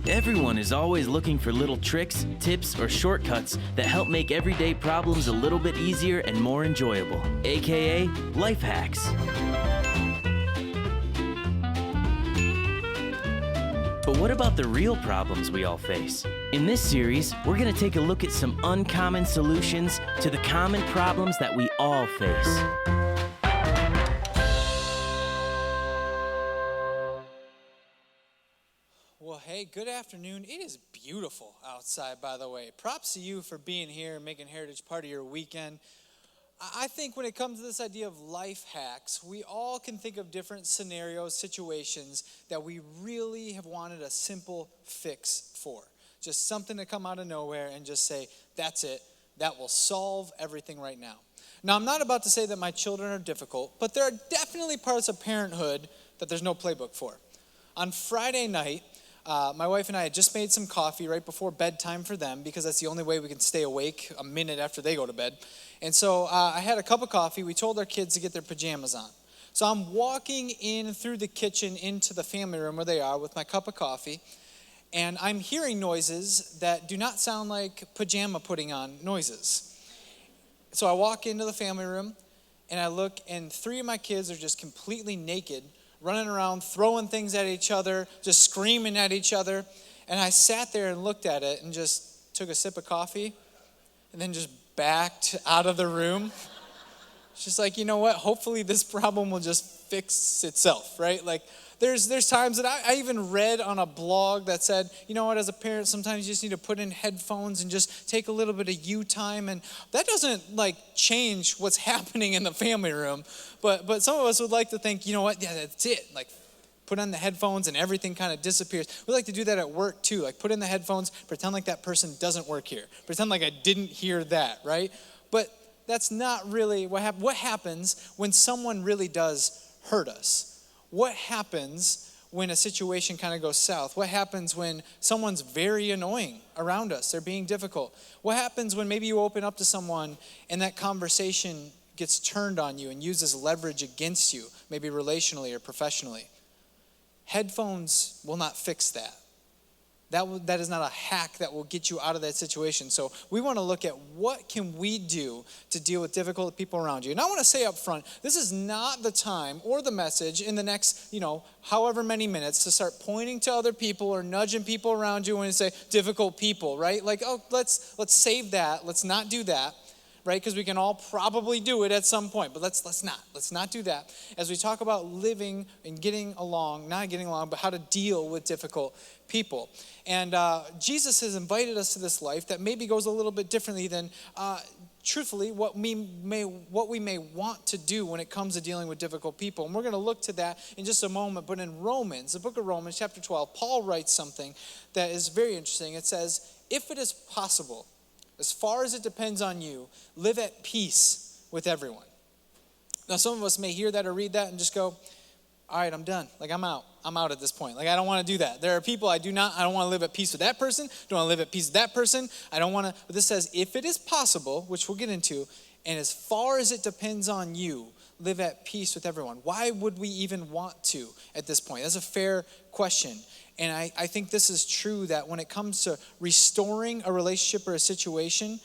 Everyone is always looking for little tricks, tips, or shortcuts that help make everyday problems a little bit easier and more enjoyable, aka life hacks. But what about the real problems we all face? In this series, we're going to take a look at some uncommon solutions to the common problems that we all face. Well, hey, good afternoon. It is beautiful outside, by the way. Props to you for being here and making Heritage part of your weekend. I think when it comes to this idea of life hacks, we all can think of different scenarios, situations that we really have wanted a simple fix for. Just something to come out of nowhere and just say, that's it. That will solve everything right now. Now, I'm not about to say that my children are difficult, but there are definitely parts of parenthood that there's no playbook for. On Friday night, my wife and I had just made some coffee right before bedtime for them because that's the only way we can stay awake a minute after they go to bed. And so I had a cup of coffee. We told our kids to get their pajamas on. So I'm walking in through the kitchen into the family room where they are with my cup of coffee, and I'm hearing noises that do not sound like pajama putting on noises. So I walk into the family room, and I look, and 3 of my kids are just completely naked, running around, throwing things at each other, just screaming at each other. And I sat there and looked at it and just took a sip of coffee and then just backed out of the room. It's just like, you know what? Hopefully this problem will just fix itself, right? Like there's times that I even read on a blog that said, you know what, as a parent, sometimes you just need to put in headphones and just take a little bit of you time. And that doesn't like change what's happening in the family room. But some of us would like to think, you know what, yeah, that's it. Like put on the headphones and everything kind of disappears. We like to do that at work too. Like put in the headphones, pretend like that person doesn't work here. Pretend like I didn't hear that, right? But that's not really what happens. What happens when someone really does hurt us? What happens when a situation kind of goes south? What happens when someone's very annoying around us? They're being difficult. What happens when maybe you open up to someone and that conversation gets turned on you and uses leverage against you, maybe relationally or professionally? Headphones will not fix that. That is not a hack that will get you out of that situation. So we want to look at what can we do to deal with difficult people around you. And I want to say up front, this is not the time or the message in the next, however many minutes to start pointing to other people or nudging people around you when you say difficult people, right? Like, oh, let's save that. Let's not do that, right? Because we can all probably do it at some point, but let's not do that. As we talk about living and not getting along, but how to deal with difficult people. And Jesus has invited us to this life that maybe goes a little bit differently than, truthfully, what we may want to do when it comes to dealing with difficult people. And we're going to look to that in just a moment. But in Romans, the book of Romans, chapter 12, Paul writes something that is very interesting. It says, if it is possible, as far as it depends on you, live at peace with everyone. Now, some of us may hear that or read that and just go, all right, I'm done. Like, I'm out. I'm out at this point. Like, I don't want to do that. There are people I don't want to live at peace with that person. Don't want to live at peace with that person. I don't want to, but this says, if it is possible, which we'll get into, and as far as it depends on you, live at peace with everyone. Why would we even want to at this point? That's a fair question. And I think this is true that when it comes to restoring a relationship or a situation,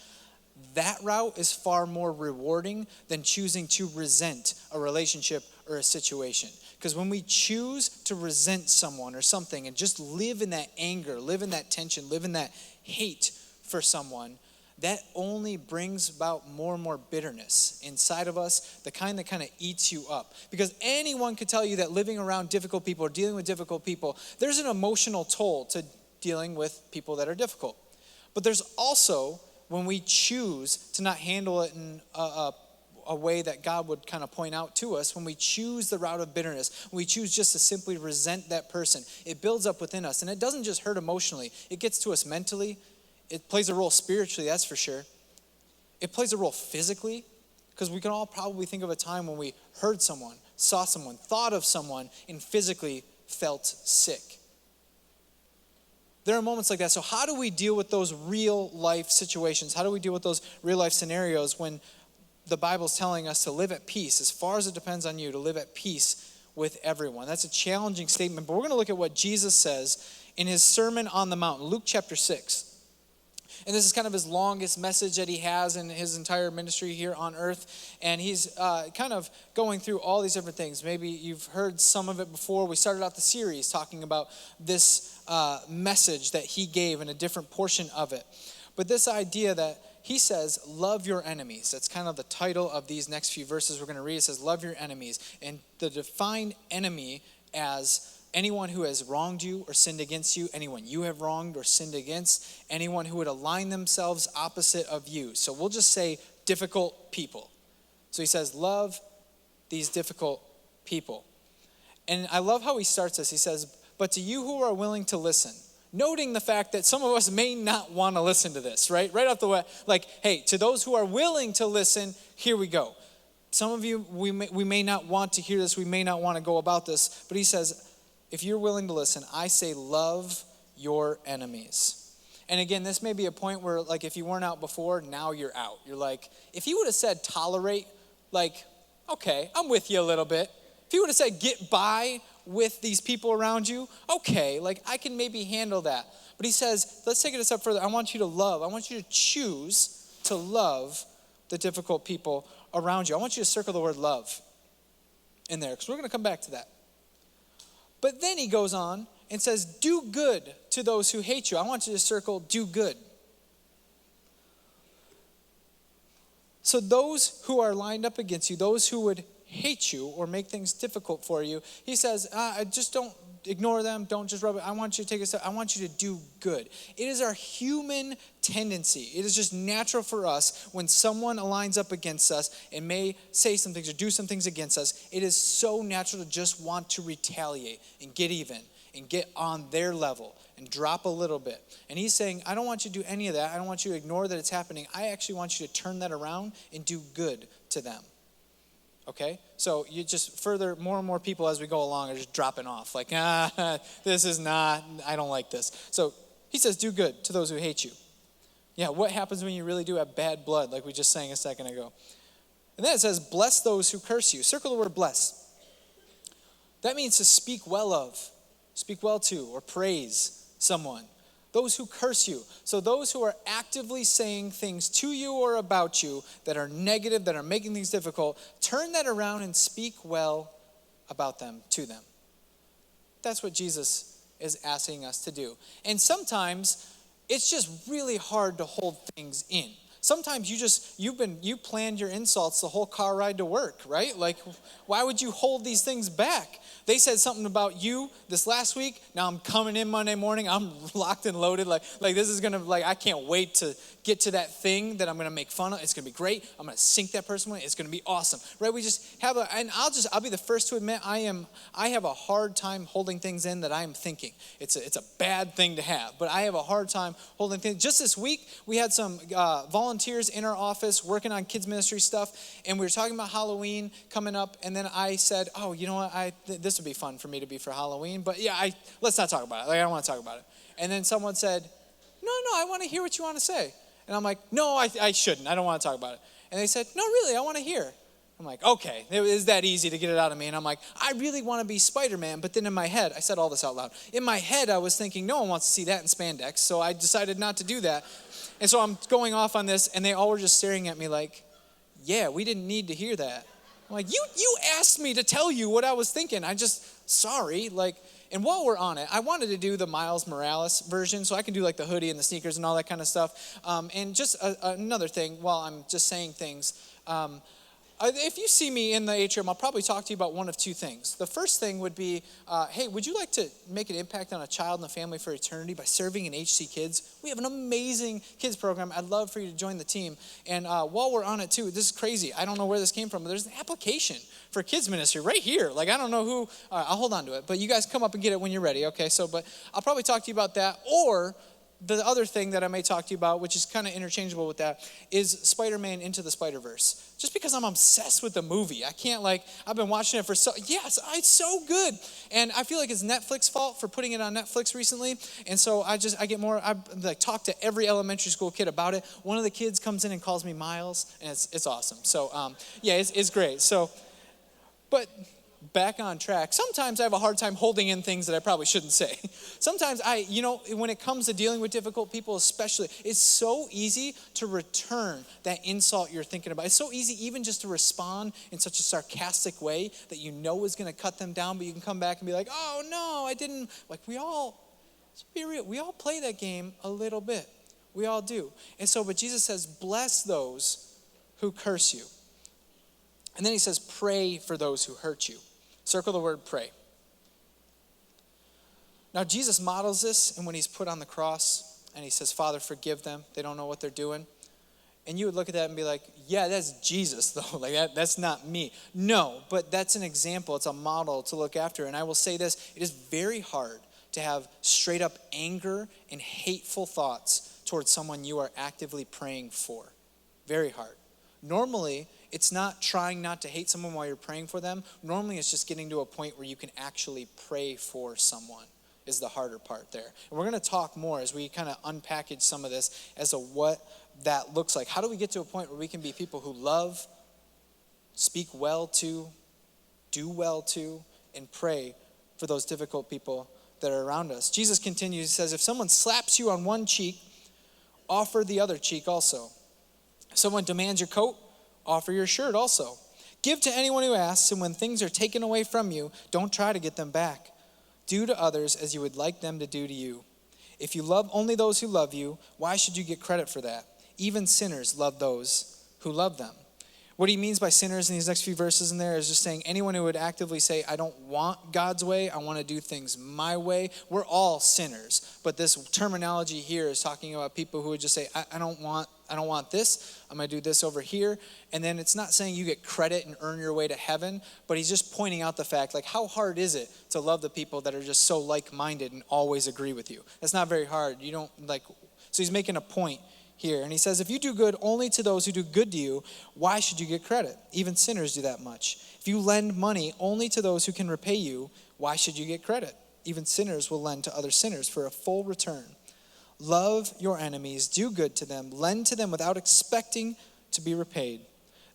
that route is far more rewarding than choosing to resent a relationship or a situation. Because when we choose to resent someone or something and just live in that anger, live in that tension, live in that hate for someone, that only brings about more and more bitterness inside of us, the kind that kind of eats you up. Because anyone could tell you that living around difficult people or dealing with difficult people, there's an emotional toll to dealing with people that are difficult. But there's also, when we choose to not handle it in a way that God would kind of point out to us, when we choose the route of bitterness, when we choose just to simply resent that person, it builds up within us. And it doesn't just hurt emotionally, it gets to us mentally. It plays a role spiritually, that's for sure. It plays a role physically, because we can all probably think of a time when we heard someone, saw someone, thought of someone, and physically felt sick. There are moments like that. So how do we deal with those real life situations? How do we deal with those real life scenarios when the Bible's telling us to live at peace, as far as it depends on you, to live at peace with everyone? That's a challenging statement, but we're going to look at what Jesus says in his Sermon on the Mount, Luke chapter 6. And this is kind of his longest message that he has in his entire ministry here on earth. And he's kind of going through all these different things. Maybe you've heard some of it before. We started out the series talking about this message that he gave in a different portion of it. But this idea that he says, love your enemies. That's kind of the title of these next few verses we're going to read. It says, love your enemies. And the defined enemy as anyone who has wronged you or sinned against you, anyone you have wronged or sinned against, anyone who would align themselves opposite of you. So we'll just say difficult people. So he says, love these difficult people. And I love how he starts this. He says, but to you who are willing to listen, noting the fact that some of us may not want to listen to this, right? Right off the way, like, hey, to those who are willing to listen, here we go. Some of you, we may not want to hear this. We may not want to go about this. But he says, if you're willing to listen, I say love your enemies. And again, this may be a point where, like, if you weren't out before, now you're out. You're like, if he would have said tolerate, like, okay, I'm with you a little bit. If he would have said get by with these people around you, okay, like, I can maybe handle that. But he says, let's take it a step further. I want you to love. I want you to choose to love the difficult people around you. I want you to circle the word love in there, because we're going to come back to that. But then he goes on and says, do good to those who hate you. I want you to circle do good. So those who are lined up against you, those who would hate you or make things difficult for you, he says, just don't ignore them. Don't just rub it. I want you to take a step. I want you to do good. It is our human tendency. It is just natural for us when someone aligns up against us and may say some things or do some things against us. It is so natural to just want to retaliate and get even and get on their level and drop a little bit. And he's saying, I don't want you to do any of that. I don't want you to ignore that it's happening. I actually want you to turn that around and do good to them. Okay, so you just further, more and more people as we go along are just dropping off. Like, this is not, I don't like this. So he says, do good to those who hate you. Yeah, what happens when you really do have bad blood, like we just sang a second ago? And then it says, bless those who curse you. Circle the word bless. That means to speak well of, speak well to, or praise someone. Those who curse you. So those who are actively saying things to you or about you that are negative, that are making things difficult, turn that around and speak well about them, to them. That's what Jesus is asking us to do. And sometimes it's just really hard to hold things in. Sometimes you planned your insults the whole car ride to work, right? Like, why would you hold these things back? They said something about you this last week. Now I'm coming in Monday morning. I'm locked and loaded. Like this is going to, like, I can't wait to get to that thing that I'm going to make fun of. It's going to be great. I'm going to sink that person with. It's going to be awesome, right? We just have and I'll be the first to admit I have a hard time holding things in that I am thinking. It's a bad thing to have, but I have a hard time holding things. Just this week, we had some volunteers in our office working on kids ministry stuff, and we were talking about Halloween coming up, and then I said, oh, you know what, this would be fun for me to be for Halloween, but yeah, let's not talk about it. Like, I don't want to talk about it. And then someone said, no, I want to hear what you want to say. And I'm like, no, I shouldn't. I don't want to talk about it. And they said, no, really, I want to hear. I'm like, okay, it is that easy to get it out of me. And I'm like, I really want to be Spider-Man. But then in my head, I said all this out loud. In my head, I was thinking, no one wants to see that in spandex. So I decided not to do that. And so I'm going off on this, and they all were just staring at me like, yeah, we didn't need to hear that. I'm like, you asked me to tell you what I was thinking. Sorry. Like, and while we're on it, I wanted to do the Miles Morales version, so I can do like the hoodie and the sneakers and all that kind of stuff. And just another thing, while I'm just saying things, if you see me in the atrium, I'll probably talk to you about one of two things. The first thing would be, hey, would you like to make an impact on a child and a family for eternity by serving in HC Kids? We have an amazing kids program. I'd love for you to join the team. And while we're on it too, this is crazy. I don't know where this came from, but there's an application for kids ministry right here. Like, I don't know who, I'll hold on to it, but you guys come up and get it when you're ready, okay? So, but I'll probably talk to you about that, or the other thing that I may talk to you about, which is kind of interchangeable with that, is Spider-Man Into the Spider-Verse. Just because I'm obsessed with the movie. I can't, I've been watching it it's so good. And I feel like it's Netflix's fault for putting it on Netflix recently. And so I talk to every elementary school kid about it. One of the kids comes in and calls me Miles, and it's awesome. So, it's great. So, but back on track. Sometimes I have a hard time holding in things that I probably shouldn't say. Sometimes when it comes to dealing with difficult people especially, it's so easy to return that insult you're thinking about. It's so easy even just to respond in such a sarcastic way that you know is going to cut them down, but you can come back and be like, oh no, I didn't. Like let's be real, we all play that game a little bit. We all do. And so, but Jesus says, bless those who curse you. And then he says, pray for those who hurt you. Circle the word pray. Now, Jesus models this, and when he's put on the cross, and he says, Father, forgive them. They don't know what they're doing. And you would look at that and be like, yeah, that's Jesus, though. Like, that's not me. No, but that's an example. It's a model to look after. And I will say this, it is very hard to have straight up anger and hateful thoughts towards someone you are actively praying for. Very hard. Normally, it's not trying not to hate someone while you're praying for them. Normally, it's just getting to a point where you can actually pray for someone is the harder part there. And we're going to talk more as we kind of unpackage some of this as to what that looks like. How do we get to a point where we can be people who love, speak well to, do well to, and pray for those difficult people that are around us? Jesus continues, he says, if someone slaps you on one cheek, offer the other cheek also. If someone demands your coat, offer your shirt also. Give to anyone who asks, and when things are taken away from you, don't try to get them back. Do to others as you would like them to do to you. If you love only those who love you, why should you get credit for that? Even sinners love those who love them. What he means by sinners in these next few verses in there is just saying anyone who would actively say, I don't want God's way, I want to do things my way. We're all sinners. But this terminology here is talking about people who would just say, I don't want this. I'm going to do this over here. And then it's not saying you get credit and earn your way to heaven, but he's just pointing out the fact, like, how hard is it to love the people that are just so like-minded and always agree with you? That's not very hard. So he's making a point here. And he says, if you do good only to those who do good to you, why should you get credit? Even sinners do that much. If you lend money only to those who can repay you, why should you get credit? Even sinners will lend to other sinners for a full return. Love your enemies, do good to them, lend to them without expecting to be repaid.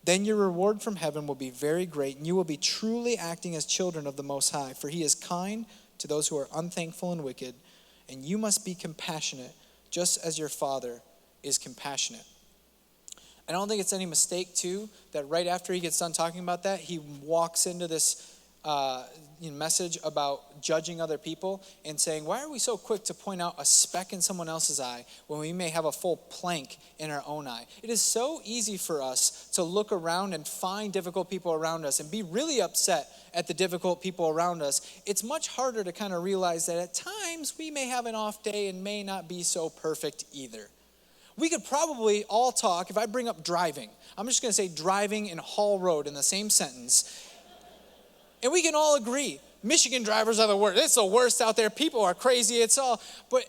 Then your reward from heaven will be very great, and you will be truly acting as children of the Most High, for he is kind to those who are unthankful and wicked, and you must be compassionate, just as your Father is compassionate. I don't think it's any mistake, too, that right after he gets done talking about that, he walks into this message about judging other people and saying, why are we so quick to point out a speck in someone else's eye when we may have a full plank in our own eye? It is so easy for us to look around and find difficult people around us and be really upset at the difficult people around us. It's much harder to kind of realize that at times we may have an off day and may not be so perfect either. We could probably all talk, if I bring up driving, I'm just going to say driving and Hall Road in the same sentence, and we can all agree, Michigan drivers are the worst. It's the worst out there. People are crazy. But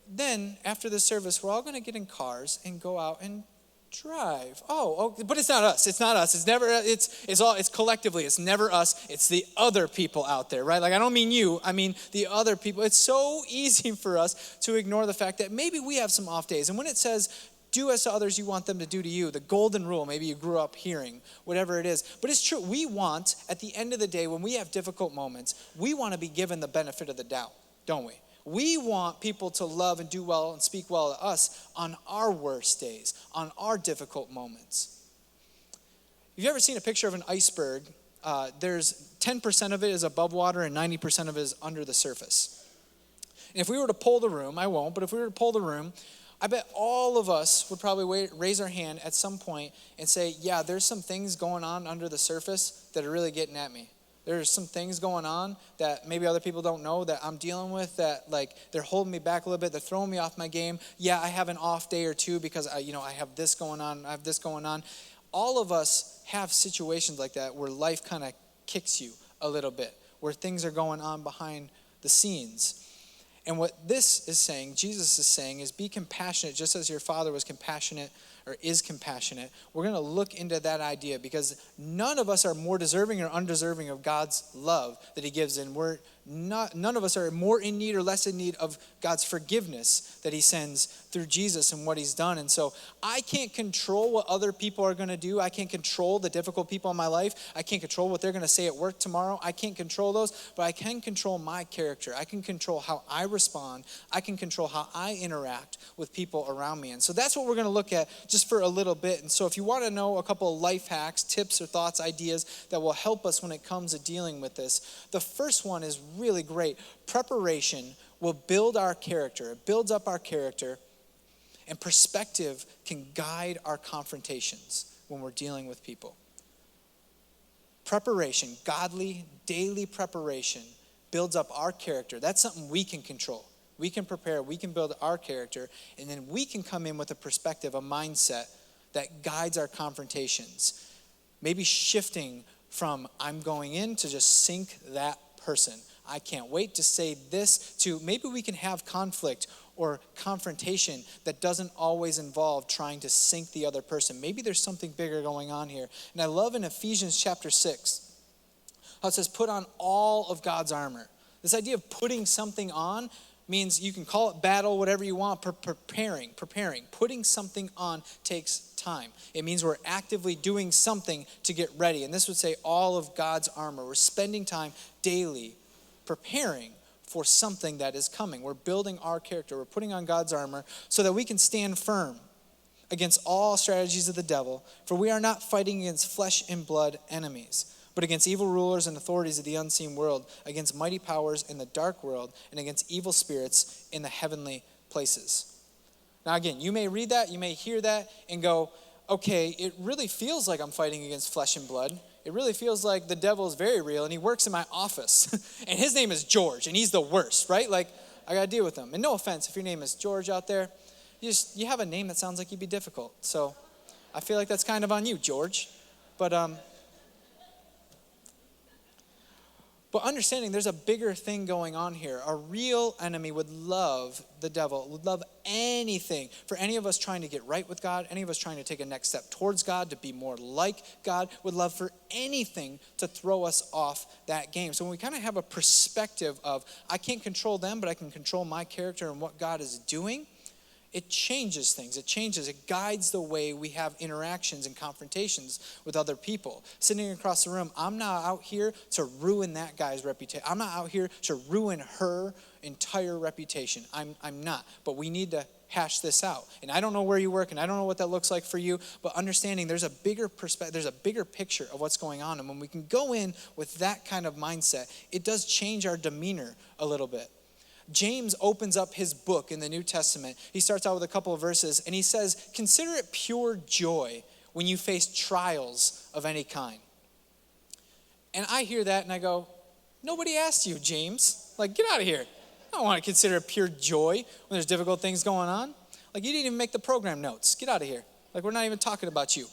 then after the service, we're all going to get in cars and go out and drive. But it's not us. It's not us. It's collectively. It's never us. It's the other people out there, right? Like, I don't mean you. I mean the other people. It's so easy for us to ignore the fact that maybe we have some off days. And when it says, do as to others you want them to do to you, the golden rule, maybe you grew up hearing, whatever it is. But it's true. We want, at the end of the day, when we have difficult moments, we want to be given the benefit of the doubt, don't we? We want people to love and do well and speak well to us on our worst days, on our difficult moments. Have you ever seen a picture of an iceberg? There's 10% of it is above water and 90% of it is under the surface. And if we were to poll the room, I won't, but if we were to poll the room, I bet all of us would probably raise our hand at some point and say, yeah, there's some things going on under the surface that are really getting at me. There's some things going on that maybe other people don't know that I'm dealing with that, like, they're holding me back a little bit. They're throwing me off my game. Yeah, I have an off day or two because I have this going on. I have this going on. All of us have situations like that where life kind of kicks you a little bit, where things are going on behind the scenes. And what this is saying, Jesus is saying, is be compassionate just as your Father was compassionate or is compassionate. We're going to look into that idea because none of us are more deserving or undeserving of God's love that he gives, and we're none of us are more in need or less in need of God's forgiveness that he sends through Jesus and what he's done. And so I can't control what other people are going to do. I can't control the difficult people in my life. I can't control what they're going to say at work tomorrow. I can't control those, but I can control my character. I can control how I respond. I can control how I interact with people around me. And so that's what we're going to look at just for a little bit. And so if you want to know a couple of life hacks, tips or thoughts, ideas that will help us when it comes to dealing with this, the first one is really great. Preparation will build our character. It builds up our character, and perspective can guide our confrontations when we're dealing with people. Preparation, godly, daily preparation, builds up our character. That's something we can control. We can prepare, we can build our character, and then we can come in with a perspective, a mindset that guides our confrontations. Maybe shifting from I'm going in to just sink that person. I can't wait to say this, to maybe we can have conflict or confrontation that doesn't always involve trying to sink the other person. Maybe there's something bigger going on here. And I love in Ephesians chapter 6 how it says put on all of God's armor. This idea of putting something on means you can call it battle, whatever you want, preparing. Putting something on takes time. It means we're actively doing something to get ready. And this would say all of God's armor. We're spending time daily preparing for something that is coming. We're building our character. We're putting on God's armor so that we can stand firm against all strategies of the devil. For we are not fighting against flesh and blood enemies, but against evil rulers and authorities of the unseen world, against mighty powers in the dark world, and against evil spirits in the heavenly places. Now again, you may read that, you may hear that, and go, okay, it really feels like I'm fighting against flesh and blood. It really feels like the devil is very real, and he works in my office. And his name is George, and he's the worst, right? Like, I got to deal with him. And no offense, if your name is George out there, you have a name that sounds like you'd be difficult. So I feel like that's kind of on you, George. But understanding there's a bigger thing going on here. A real enemy would love the devil, would love anything for any of us trying to get right with God, any of us trying to take a next step towards God, to be more like God, would love for anything to throw us off that game. So when we kind of have a perspective of, I can't control them, but I can control my character and what God is doing, it changes things. It guides the way we have interactions and confrontations with other people. Sitting across the room, I'm not out here to ruin that guy's reputation. I'm not out here to ruin her entire reputation. I'm not. But we need to hash this out. And I don't know where you work, and I don't know what that looks like for you, but understanding there's a bigger perspective, there's a bigger picture of what's going on. And when we can go in with that kind of mindset, it does change our demeanor a little bit. James opens up his book in the New Testament. He starts out with a couple of verses, and he says, consider it pure joy when you face trials of any kind. And I hear that, and I go, nobody asked you, James. Like, get out of here. I don't want to consider it pure joy when there's difficult things going on. Like, you didn't even make the program notes. Get out of here. Like, we're not even talking about you.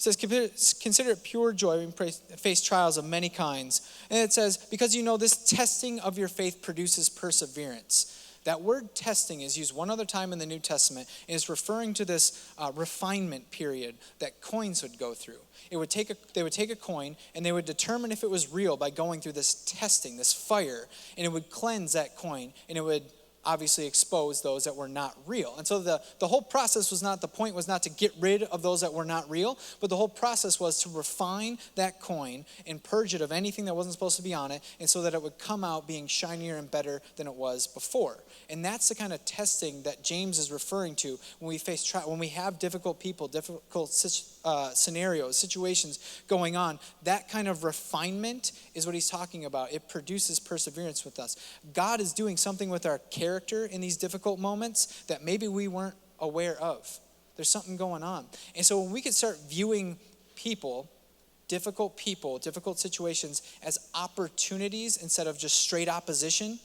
It says, consider it pure joy when you face trials of many kinds. And it says, because you know this testing of your faith produces perseverance. That word testing is used one other time in the New Testament, and is referring to this refinement period that coins would go through. They would take a coin, and they would determine if it was real by going through this testing, this fire, and it would cleanse that coin, and it would obviously expose those that were not real. And so the whole process the point was not to get rid of those that were not real, but the whole process was to refine that coin and purge it of anything that wasn't supposed to be on it, and so that it would come out being shinier and better than it was before. And that's the kind of testing that James is referring to when we face when we have difficult people, difficult scenarios, situations going on. That kind of refinement is what he's talking about. It produces perseverance with us. God is doing something with our character in these difficult moments that maybe we weren't aware of. There's something going on. And so when we can start viewing difficult situations as opportunities instead of just straight opposition,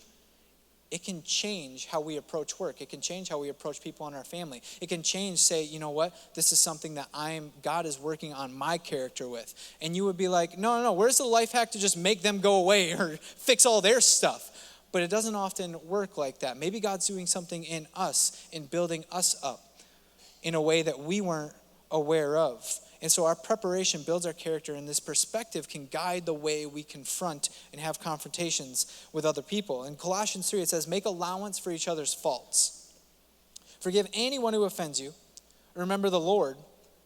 it can change how we approach work. It can change how we approach people in our family. It can change, say, you know what? This is something that God is working on my character with. And you would be like, no, where's the life hack to just make them go away or fix all their stuff? But it doesn't often work like that. Maybe God's doing something in us, in building us up in a way that we weren't aware of. And so our preparation builds our character, and this perspective can guide the way we confront and have confrontations with other people. In Colossians 3, it says, make allowance for each other's faults. Forgive anyone who offends you. Remember, the Lord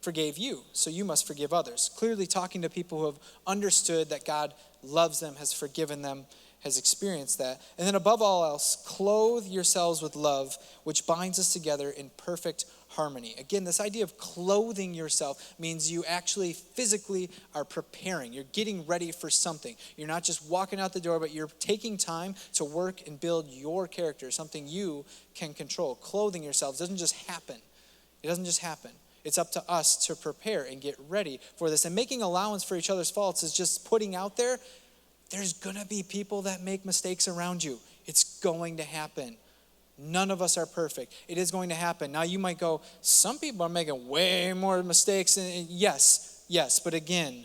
forgave you, so you must forgive others. Clearly talking to people who have understood that God loves them, has forgiven them, has experienced that. And then above all else, clothe yourselves with love, which binds us together in perfect harmony. Again, this idea of clothing yourself means you actually physically are preparing. You're getting ready for something. You're not just walking out the door, but you're taking time to work and build your character, something you can control. Clothing yourselves doesn't just happen. It doesn't just happen. It's up to us to prepare and get ready for this. And making allowance for each other's faults is just putting out there, there's going to be people that make mistakes around you. It's going to happen. None of us are perfect. It is going to happen. Now you might go, some people are making way more mistakes. And yes. But again,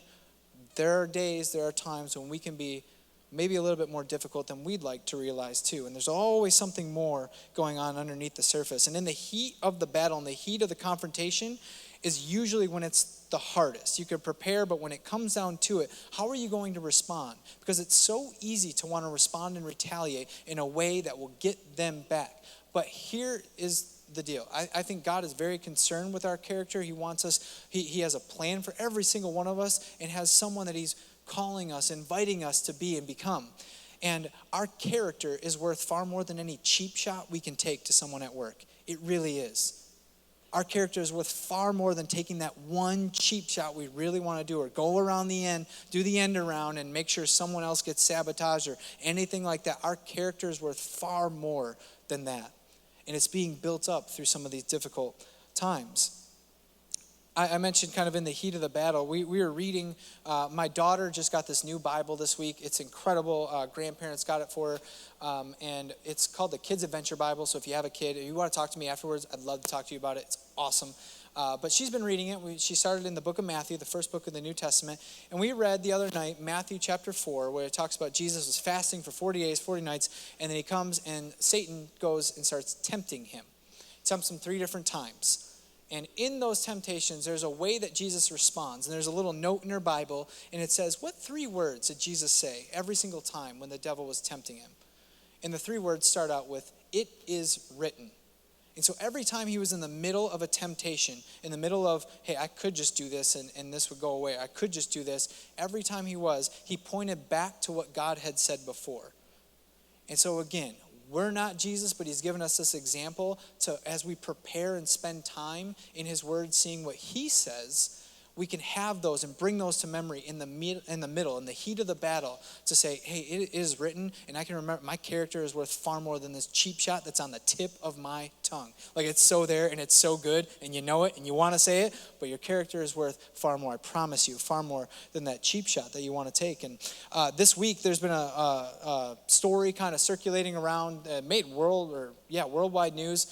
there are days, there are times when we can be maybe a little bit more difficult than we'd like to realize too. And there's always something more going on underneath the surface. And in the heat of the battle, in the heat of the confrontation, is usually when it's the hardest. You can prepare, but when it comes down to it, how are you going to respond? Because it's so easy to want to respond and retaliate in a way that will get them back. But here is the deal. I think God is very concerned with our character. He wants us, he has a plan for every single one of us, and has someone that he's calling us, inviting us to be and become. And our character is worth far more than any cheap shot we can take to someone at work. It really is. Our character is worth far more than taking that one cheap shot we really want to do, or go around the end, do the end around and make sure someone else gets sabotaged or anything like that. Our character is worth far more than that. And it's being built up through some of these difficult times. I mentioned kind of in the heat of the battle, we were reading, my daughter just got this new Bible this week. It's incredible. Grandparents got it for her. And it's called the Kids Adventure Bible. So if you have a kid, if you want to talk to me afterwards, I'd love to talk to you about it. It's awesome. But she's been reading it. She started in the book of Matthew, the first book of the New Testament. And we read the other night, Matthew chapter 4, where it talks about Jesus was fasting for 40 days, 40 nights. And then he comes and Satan goes and starts tempting him. Tempts him 3 different times. And in those temptations, there's a way that Jesus responds. And there's a little note in her Bible, and it says, what 3 words did Jesus say every single time when the devil was tempting him? And the 3 words start out with, it is written. And so every time he was in the middle of a temptation, in the middle of, hey, I could just do this and this would go away. I could just do this. Every time he pointed back to what God had said before. And so again, we're not Jesus, but he's given us this example to, as we prepare and spend time in his word, seeing what he says, we can have those and bring those to memory in the middle, in the heat of the battle, to say, hey, it is written, and I can remember my character is worth far more than this cheap shot that's on the tip of my tongue. Like, it's so there, and it's so good, and you know it, and you want to say it, but your character is worth far more, I promise you, far more than that cheap shot that you want to take. And this week, there's been a story kind of circulating around, made worldwide news.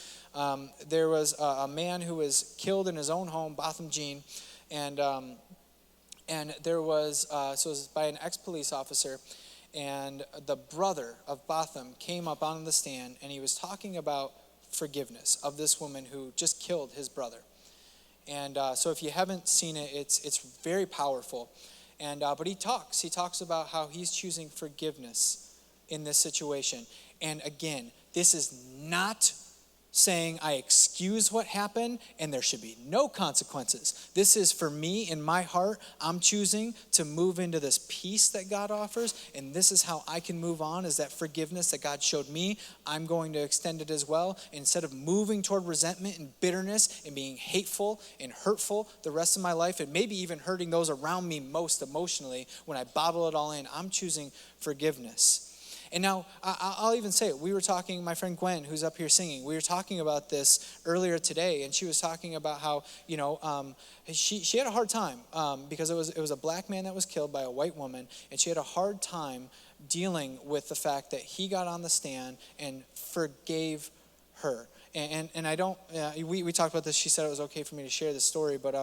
There was a man who was killed in his own home, Botham Jean, and there was, so it was by an ex-police officer, and the brother of Botham came up on the stand, and he was talking about forgiveness of this woman who just killed his brother. And so if you haven't seen it, it's very powerful. And but he talks about how he's choosing forgiveness in this situation. And again, this is not saying I excuse what happened and there should be no consequences. This is for me in my heart. I'm choosing to move into this peace that God offers, and this is how I can move on, is that forgiveness that God showed me. I'm going to extend it as well. Instead of moving toward resentment and bitterness and being hateful and hurtful the rest of my life, and maybe even hurting those around me most emotionally, when I bottle it all in, I'm choosing forgiveness. And now, I'll even say it. We were talking, my friend Gwen, who's up here singing, we were talking about this earlier today, and she was talking about how, she had a hard time because it was a black man that was killed by a white woman, and she had a hard time dealing with the fact that he got on the stand and forgave her. And I don't, we talked about this. She said it was okay for me to share this story, but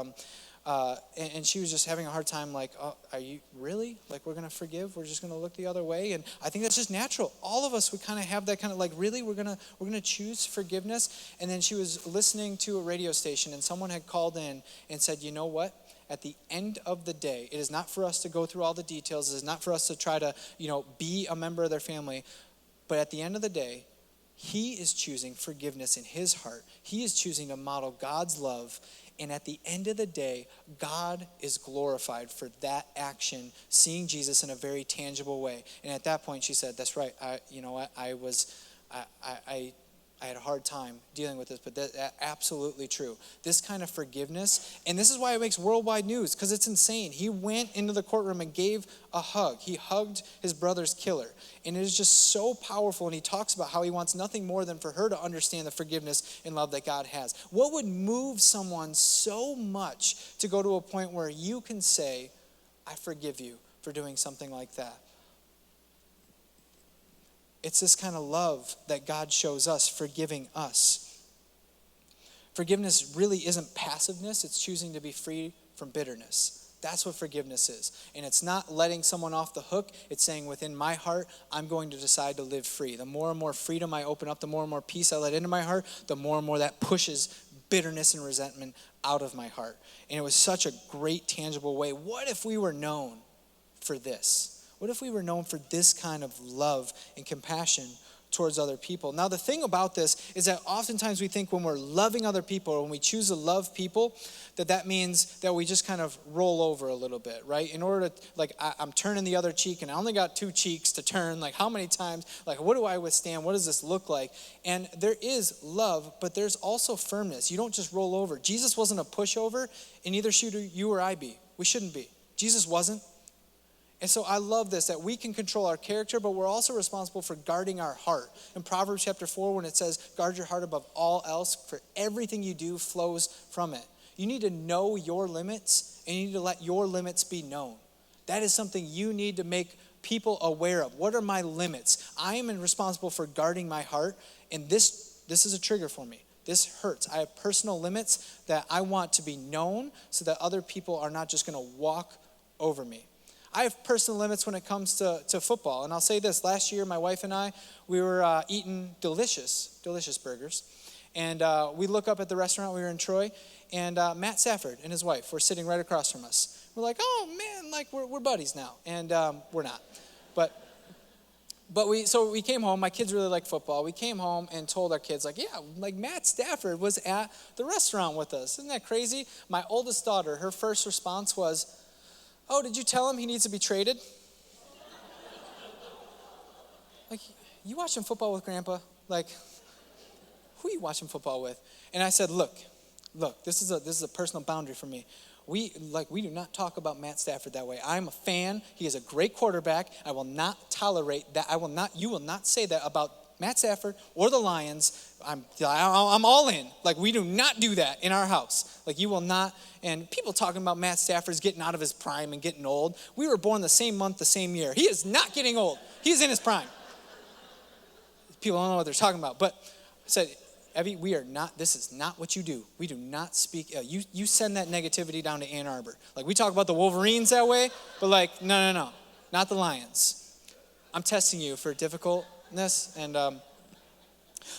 and she was just having a hard time, like, oh, are you really? Like, we're going to forgive? We're just going to look the other way? And I think that's just natural. All of us would kind of have that kind of, like, really? We're going to choose forgiveness? And then she was listening to a radio station, and someone had called in and said, you know what? at the end of the day, it is not for us to go through all the details. It is not for us to try to, be a member of their family. But at the end of the day, he is choosing forgiveness in his heart. He is choosing to model God's love. And at the end of the day, God is glorified for that action, seeing Jesus in a very tangible way. And at that point, she said, that's right. I had a hard time dealing with this, but that's absolutely true. This kind of forgiveness, and this is why it makes worldwide news, because it's insane. He went into the courtroom and gave a hug. He hugged his brother's killer. And it is just so powerful, and he talks about how he wants nothing more than for her to understand the forgiveness and love that God has. What would move someone so much to go to a point where you can say, I forgive you for doing something like that? It's this kind of love that God shows us, forgiving us. Forgiveness really isn't passiveness. It's choosing to be free from bitterness. That's what forgiveness is. And it's not letting someone off the hook. It's saying within my heart, I'm going to decide to live free. The more and more freedom I open up, the more and more peace I let into my heart, the more and more that pushes bitterness and resentment out of my heart. And it was such a great, tangible way. What if we were known for this? What if we were known for this kind of love and compassion towards other people? Now, the thing about this is that oftentimes we think when we're loving other people, or when we choose to love people, that means that we just kind of roll over a little bit, right? In order to, I'm turning the other cheek, and I only got 2 cheeks to turn. How many times? What do I withstand? What does this look like? And there is love, but there's also firmness. You don't just roll over. Jesus wasn't a pushover, and neither should you or I be. We shouldn't be. Jesus wasn't. And so I love this, that we can control our character, but we're also responsible for guarding our heart. In Proverbs chapter 4, when it says, guard your heart above all else, for everything you do flows from it. You need to know your limits, and you need to let your limits be known. That is something you need to make people aware of. What are my limits? I am responsible for guarding my heart, and this is a trigger for me. This hurts. I have personal limits that I want to be known so that other people are not just going to walk over me. I have personal limits when it comes to football. And I'll say this, last year my wife and I, we were eating delicious burgers. And we look up at the restaurant, we were in Troy, and Matt Stafford and his wife were sitting right across from us. We're like, oh man, we're buddies now. And we're not. But we came home, my kids really like football. We came home and told our kids, Matt Stafford was at the restaurant with us. Isn't that crazy? My oldest daughter, her first response was, oh, did you tell him he needs to be traded? You watching football with Grandpa? Who are you watching football with? And I said, look, this is a personal boundary for me. We do not talk about Matt Stafford that way. I'm a fan. He is a great quarterback. I will not tolerate that. You will not say that about Matt Stafford or the Lions. I'm all in. We do not do that in our house. You will not. And people talking about Matt Stafford's getting out of his prime and getting old. We were born the same month, the same year. He is not getting old. He's in his prime. People don't know what they're talking about. But I said, Evie, we are not, this is not what you do. We do not speak, you send that negativity down to Ann Arbor. We talk about the Wolverines that way, but no, not the Lions. I'm testing you for difficultness. And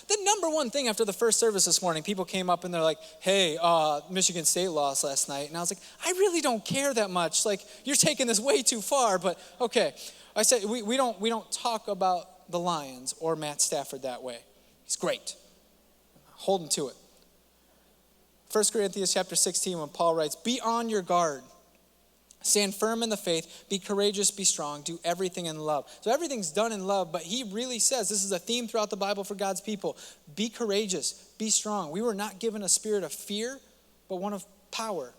the number one thing after the first service this morning, people came up and they're like, hey, Michigan State lost last night. And I was like, I really don't care that much. You're taking this way too far, but okay. I said, we don't talk about the Lions or Matt Stafford that way. He's great. Hold him to it. 1 Corinthians chapter 16, when Paul writes, be on your guard. Stand firm in the faith, be courageous, be strong, do everything in love. So everything's done in love, but he really says, this is a theme throughout the Bible for God's people. Be courageous, be strong. We were not given a spirit of fear, but one of power,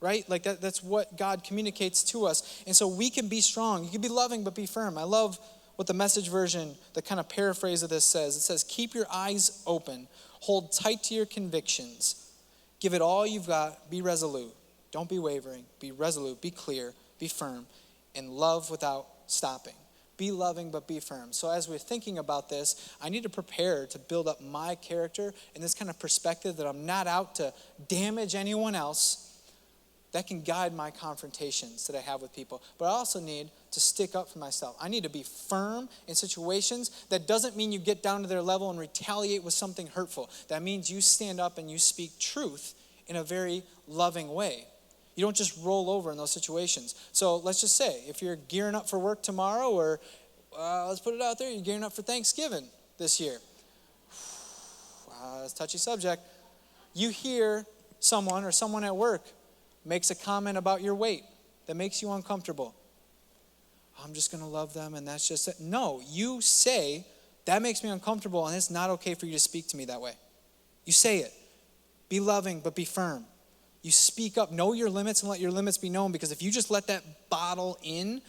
right? That's what God communicates to us. And so we can be strong. You can be loving, but be firm. I love what the Message version, the kind of paraphrase of this says. It says, keep your eyes open, hold tight to your convictions, give it all you've got, be resolute. Don't be wavering. Be resolute. Be clear. Be firm. And love without stopping. Be loving, but be firm. So as we're thinking about this, I need to prepare to build up my character in this kind of perspective that I'm not out to damage anyone else. That can guide my confrontations that I have with people. But I also need to stick up for myself. I need to be firm in situations. That doesn't mean you get down to their level and retaliate with something hurtful. That means you stand up and you speak truth in a very loving way. You don't just roll over in those situations. So let's just say, if you're gearing up for work tomorrow, or let's put it out there, you're gearing up for Thanksgiving this year. It's a touchy subject. You hear someone at work makes a comment about your weight that makes you uncomfortable. I'm just going to love them, and that's just it. No, you say, that makes me uncomfortable, and it's not okay for you to speak to me that way. You say it. Be loving, but be firm. You speak up. Know your limits and let your limits be known, because if you just let that bottle in,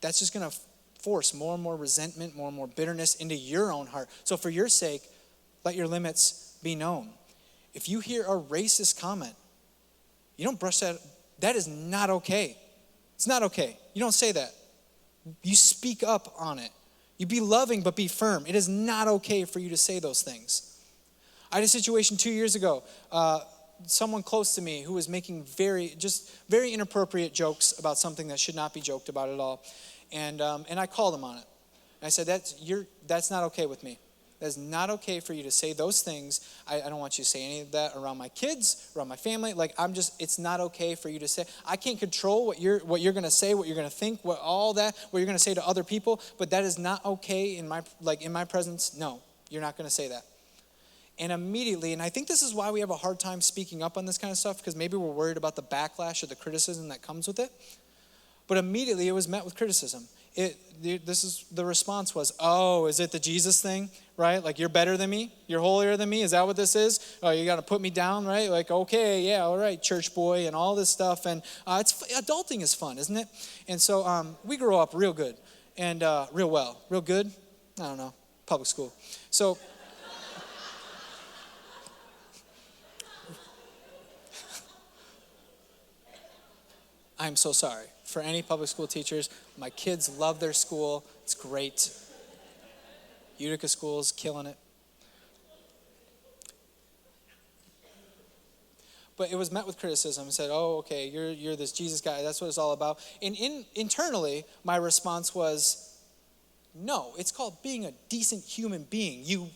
that's just going to force more and more resentment, more and more bitterness into your own heart. So for your sake, let your limits be known. If you hear a racist comment, you don't brush that. That is not okay. It's not okay. You don't say that. You speak up on it. You be loving, but be firm. It is not okay for you to say those things. I had a situation 2 years ago. Someone close to me who was making very inappropriate jokes about something that should not be joked about at all. And I called him on it. And I said, that's not okay with me. That is not okay for you to say those things. I don't want you to say any of that around my kids, around my family. It's not okay for you to say. I can't control what you're going to say, what you're going to think, what you're going to say to other people. But that is not okay in my presence. No, you're not going to say that. And immediately, and I think this is why we have a hard time speaking up on this kind of stuff, because maybe we're worried about the backlash or the criticism that comes with it. But immediately it was met with criticism. The response was, oh, is it the Jesus thing, right? Like, you're better than me? You're holier than me? Is that what this is? Oh, you got to put me down, right? Like, okay, yeah, all right, church boy and all this stuff. And adulting is fun, isn't it? And so we grew up real good and real well. Real good? I don't know. Public school. So I'm so sorry for any public school teachers. My kids love their school. It's great. Utica School's killing it. But it was met with criticism and said, oh, okay, you're this Jesus guy. That's what it's all about. And internally, my response was, no, it's called being a decent human being. You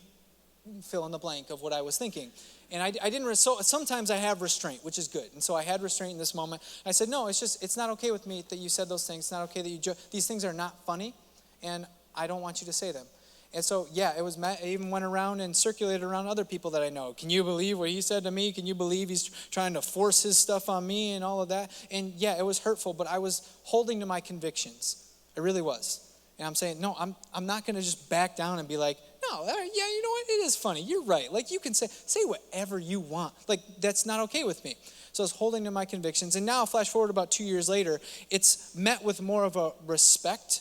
fill in the blank of what I was thinking. And I didn't, so sometimes I have restraint, which is good. And so I had restraint in this moment. I said, no, it's not okay with me that you said those things. It's not okay that you these things are not funny, and I don't want you to say them. And so, yeah, it was met. I even went around and circulated around other people that I know. Can you believe what he said to me? Can you believe he's trying to force his stuff on me and all of that? And yeah, it was hurtful, but I was holding to my convictions. I really was. And I'm saying, no, I'm not going to just back down and be like, no, yeah, you know what? It is funny. You're right. Like, you can say whatever you want. Like, that's not okay with me. So I was holding to my convictions. And now, flash forward about 2 years later, it's met with more of a respect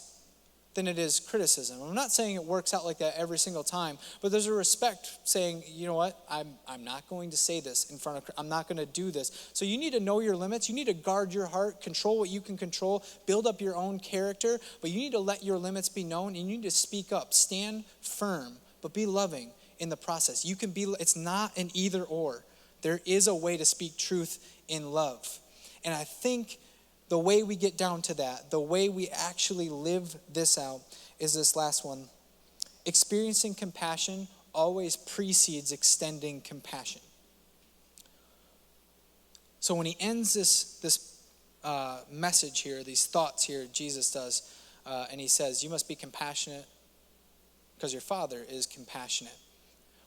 than it is criticism. I'm not saying it works out like that every single time, but there's a respect saying, you know what? I'm not going to say this in front of, I'm not going to do this. So you need to know your limits. You need to guard your heart, control what you can control, build up your own character, but you need to let your limits be known, and you need to speak up, stand firm, but be loving in the process. You can be, it's not an either or. There is a way to speak truth in love. And I think the way we get down to that, the way we actually live this out, is this last one. Experiencing compassion always precedes extending compassion. So when he ends this message here, these thoughts here, Jesus does, and he says, you must be compassionate because your Father is compassionate.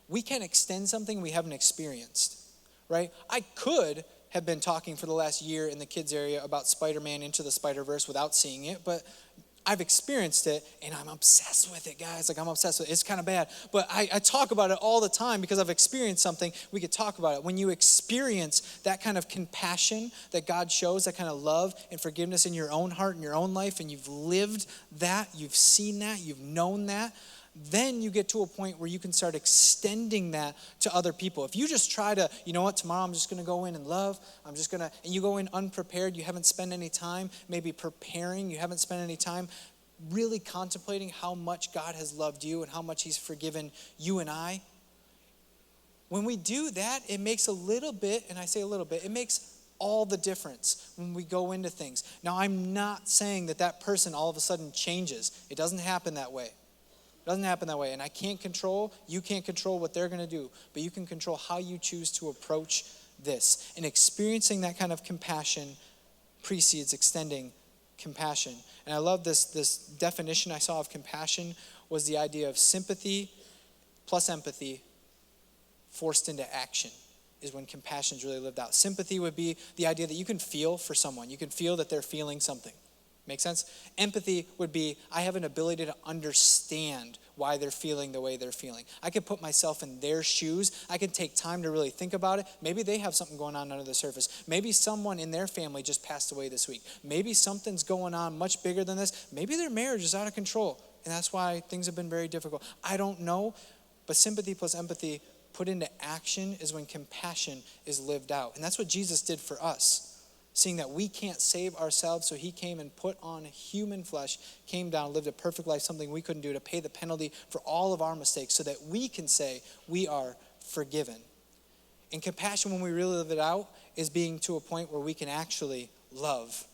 We can't extend something we haven't experienced, right? I could have been talking for the last year in the kids area about Spider-Man Into the Spider-Verse without seeing it, but I've experienced it, and I'm obsessed with it, guys. Like, I'm obsessed with it. It's kind of bad, but I talk about it all the time because I've experienced something. We could talk about it. When you experience that kind of compassion that God shows, that kind of love and forgiveness in your own heart, in your own life, and you've lived that, you've seen that, you've known that, then you get to a point where you can start extending that to other people. If you just try to, you know what, tomorrow I'm just going to go in and love, and you go in unprepared, you haven't spent any time maybe preparing, you haven't spent any time really contemplating how much God has loved you and how much he's forgiven you and I. When we do that, it makes a little bit, and I say a little bit, it makes all the difference when we go into things. Now, I'm not saying that person all of a sudden changes. It doesn't happen that way. Doesn't happen that way. And you can't control what they're going to do, but you can control how you choose to approach this. And experiencing that kind of compassion precedes extending compassion. And I love this definition I saw of compassion was the idea of sympathy plus empathy forced into action is when compassion is really lived out. Sympathy would be the idea that you can feel for someone. You can feel that they're feeling something. Make sense? Empathy would be, I have an ability to understand why they're feeling the way they're feeling. I can put myself in their shoes. I can take time to really think about it. Maybe they have something going on under the surface. Maybe someone in their family just passed away this week. Maybe something's going on much bigger than this. Maybe their marriage is out of control, and that's why things have been very difficult. I don't know, but sympathy plus empathy put into action is when compassion is lived out. And that's what Jesus did for us. Seeing that we can't save ourselves, so he came and put on human flesh, came down, lived a perfect life, something we couldn't do, to pay the penalty for all of our mistakes so that we can say we are forgiven. And compassion, when we really live it out, is being to a point where we can actually love.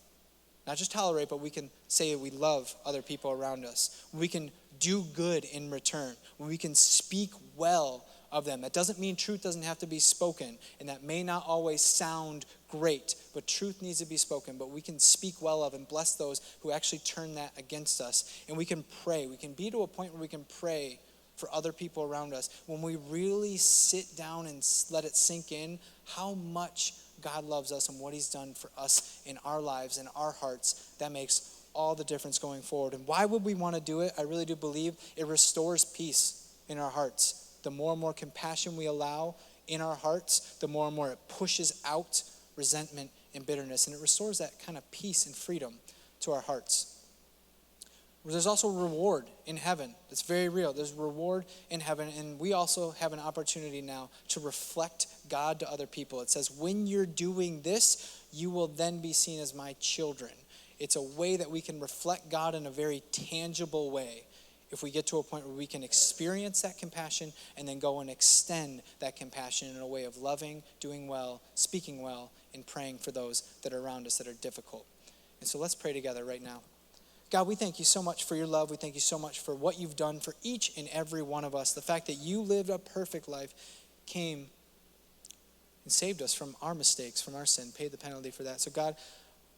Not just tolerate, but we can say we love other people around us. We can do good in return. When we can speak well of them. That doesn't mean truth doesn't have to be spoken, and that may not always sound great, but truth needs to be spoken. But we can speak well of and bless those who actually turn that against us. And we can pray. We can be to a point where we can pray for other people around us. When we really sit down and let it sink in how much God loves us and what he's done for us in our lives and our hearts, that makes all the difference going forward. And why would we want to do it? I really do believe it restores peace in our hearts. The more and more compassion we allow in our hearts, the more and more it pushes out resentment and bitterness. And it restores that kind of peace and freedom to our hearts. There's also reward in heaven. It's very real. There's reward in heaven. And we also have an opportunity now to reflect God to other people. It says, when you're doing this, you will then be seen as my children. It's a way that we can reflect God in a very tangible way. If we get to a point where we can experience that compassion and then go and extend that compassion in a way of loving, doing well, speaking well, and praying for those that are around us that are difficult. And so let's pray together right now. God, we thank you so much for your love. We thank you so much for what you've done for each and every one of us. The fact that you lived a perfect life, came and saved us from our mistakes, from our sin, paid the penalty for that. So God,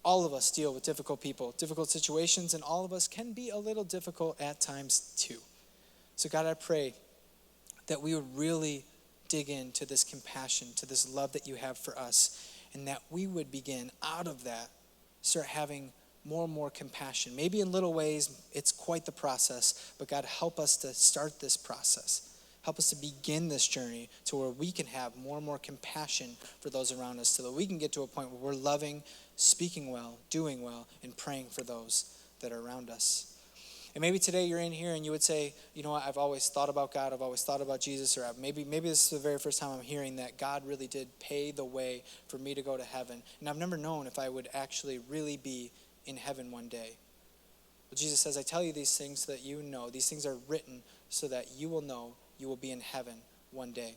all of us deal with difficult people, difficult situations, and all of us can be a little difficult at times too. So God, I pray that we would really dig into this compassion, to this love that you have for us, and that we would begin out of that, start having more and more compassion. Maybe in little ways, it's quite the process, but God, help us to start this process. Help us to begin this journey to where we can have more and more compassion for those around us so that we can get to a point where we're loving, speaking well, doing well, and praying for those that are around us. And maybe today you're in here and you would say, you know what, I've always thought about God, I've always thought about Jesus, or maybe this is the very first time I'm hearing that God really did pay the way for me to go to heaven. And I've never known if I would actually really be in heaven one day. But Jesus says, I tell you these things so that you know. These things are written so that you will know you will be in heaven one day.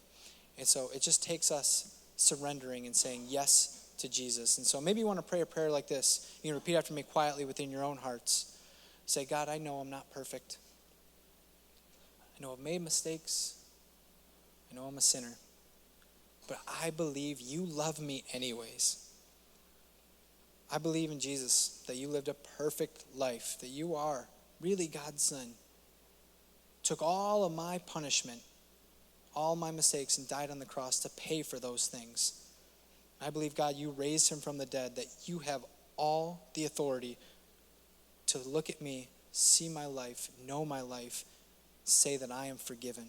And so it just takes us surrendering and saying yes to Jesus. And so maybe you want to pray a prayer like this. You can repeat after me quietly within your own hearts. Say, God, I know I'm not perfect. I know I've made mistakes. I know I'm a sinner. But I believe you love me anyways. I believe in Jesus, that you lived a perfect life, that you are really God's son. Took all of my punishment, all my mistakes, and died on the cross to pay for those things. I believe, God, you raised him from the dead, that you have all the authority to look at me, see my life, know my life, say that I am forgiven.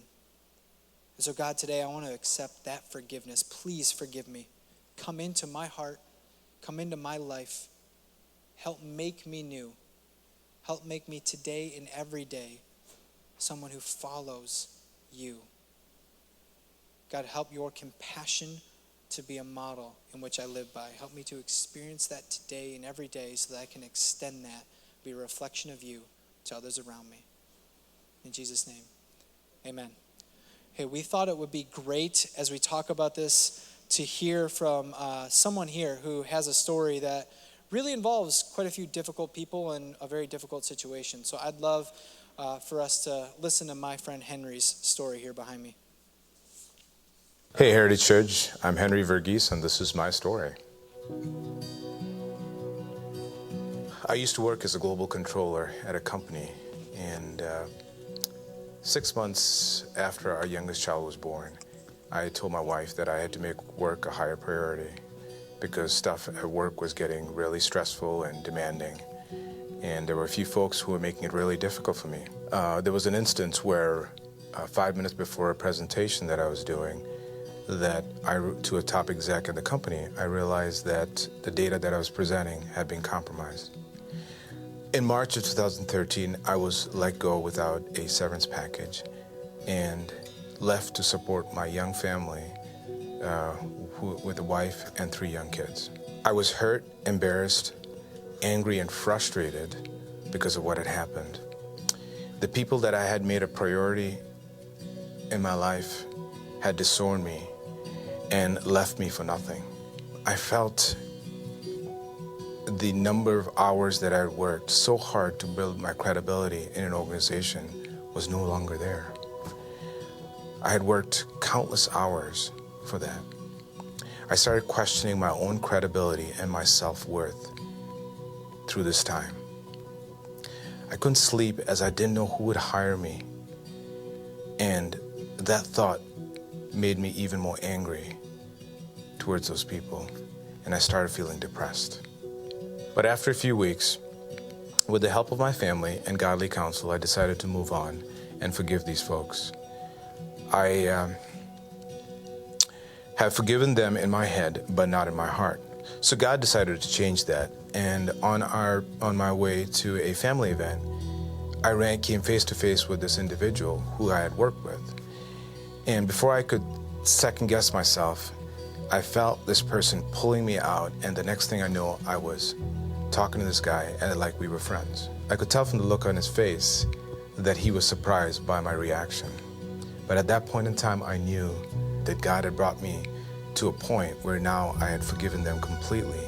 And so, God, today I want to accept that forgiveness. Please forgive me. Come into my heart. Come into my life. Help make me new. Help make me today and every day someone who follows you. God, help your compassion to be a model in which I live by. Help me to experience that today and every day so that I can extend that, be a reflection of you to others around me. In Jesus' name, amen. Hey, we thought it would be great as we talk about this to hear from someone here who has a story that really involves quite a few difficult people in a very difficult situation. So I'd love for us to listen to my friend Henry's story here behind me. Hey Heritage Church, I'm Henry Verghese and this is my story. I used to work as a global controller at a company, and 6 months after our youngest child was born, I told my wife that I had to make work a higher priority because stuff at work was getting really stressful and demanding, and there were a few folks who were making it really difficult for me. There was an instance where 5 minutes before a presentation that I was doing, to a top exec at the company, I realized that the data that I was presenting had been compromised. In March of 2013, I was let go without a severance package and left to support my young family with a wife and 3 young kids. I was hurt, embarrassed, angry, and frustrated because of what had happened. The people that I had made a priority in my life had disowned me and left me for nothing. I felt the number of hours that I had worked so hard to build my credibility in an organization was no longer there. I had worked countless hours for that. I started questioning my own credibility and my self-worth through this time. I couldn't sleep as I didn't know who would hire me, and that thought made me even more angry towards those people, and I started feeling depressed. But after a few weeks, with the help of my family and godly counsel, I decided to move on and forgive these folks. I have forgiven them in my head, but not in my heart. So God decided to change that, and on my way to a family event, I came face to face with this individual who I had worked with. And before I could second guess myself, I felt this person pulling me out, and the next thing I know, I was talking to this guy and like we were friends. I could tell from the look on his face that he was surprised by my reaction. But at that point in time, I knew that God had brought me to a point where now I had forgiven them completely,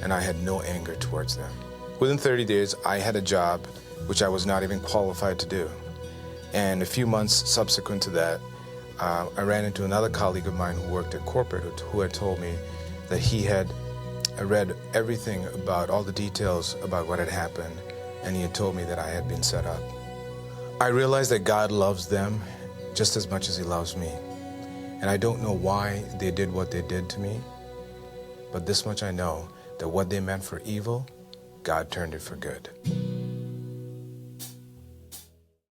and I had no anger towards them. Within 30 days, I had a job which I was not even qualified to do. And a few months subsequent to that, I ran into another colleague of mine who worked at corporate who had told me that he had read everything about all the details about what had happened, and he had told me that I had been set up. I realized that God loves them just as much as he loves me. And I don't know why they did what they did to me, but this much I know, that what they meant for evil, God turned it for good.